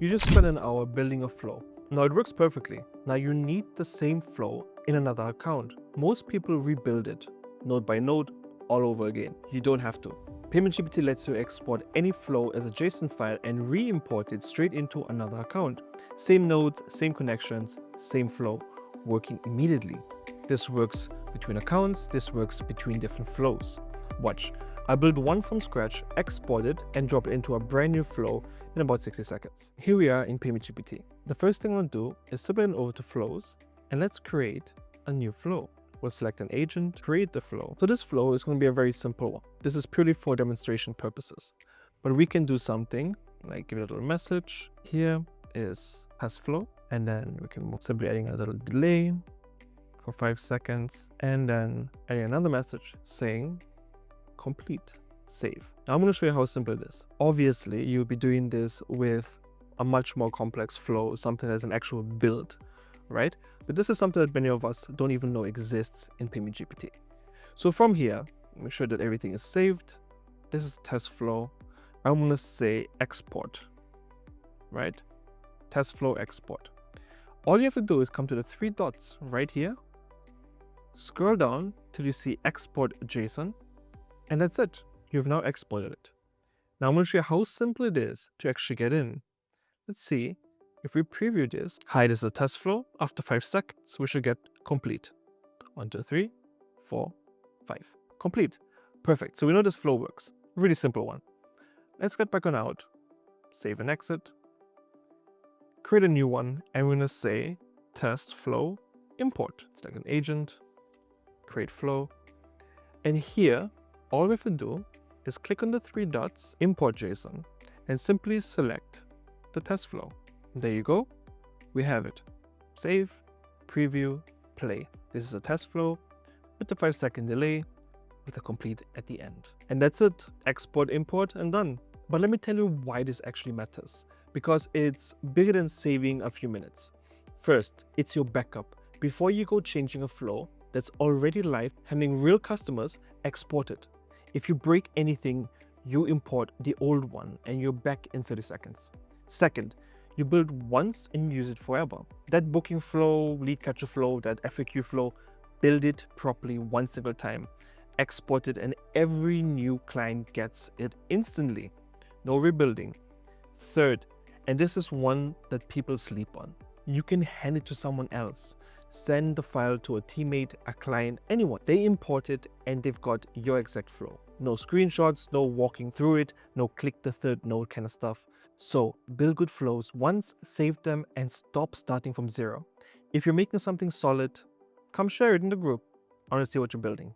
You just spent an hour building a flow. Now it works perfectly. Now you need the same flow in another account. Most people rebuild it, node by node, all over again. You don't have to. PayMeGPT lets you export any flow as a JSON file and re-import it straight into another account. Same nodes, same connections, same flow, working immediately. This works between accounts, this works between different flows. Watch, I built one from scratch, export it, and drop it into a brand new flow in about 60 seconds. Here we are in PayMeGPT. The first thing I want to do is submit it over to flows, and let's create a new flow. We'll select an agent, create the flow. So this flow is going to be a very simple one. This is purely for demonstration purposes. But we can do something like give it a little message. Here is test flow, and then we can simply adding a little delay for 5 seconds, and then adding another message saying complete, save. Now I'm going to show you how simple it is. Obviously, you'll be doing this with a much more complex flow, something that's an actual build, right? But this is something that many of us don't even know exists in PayMeGPT. So from here, make sure that everything is saved. This is the test flow. I'm going to say export, right? Test flow export. All you have to do is come to the 3 dots right here, scroll down till you see export JSON, and that's it. You've now exported it. Now I'm going to show you how simple it is to actually get in. Let's see if we preview this. Hi, this is a test flow. After 5 seconds, we should get complete. 1, 2, 3, 4, 5. Complete. Perfect. So we know this flow works. Really simple one. Let's get back on out. Save and exit. Create a new one, and we're going to say test flow import. It's like an agent. Create flow. And here, all we have to do is click on the 3 dots, import JSON, and simply select the test flow. There you go. We have it. Save, preview, play. This is a test flow with the 5-second delay with a complete at the end. And that's it. Export, import, and done. But let me tell you why this actually matters. Because it's bigger than saving a few minutes. First, it's your backup. Before you go changing a flow that's already live, handling real customers, export it. If you break anything, you import the old one and you're back in 30 seconds. Second, you build once and use it forever. That booking flow, lead catcher flow, that FAQ flow, build it properly one single time. Export it and every new client gets it instantly. No rebuilding. Third, and this is one that people sleep on, you can hand it to someone else. Send the file to a teammate, a client, anyone. They import it and they've got your exact flow. No screenshots, no walking through it, no click the 3rd node kind of stuff. So build good flows once, save them, and stop starting from zero. If you're making something solid, come share it in the group. I want to see what you're building.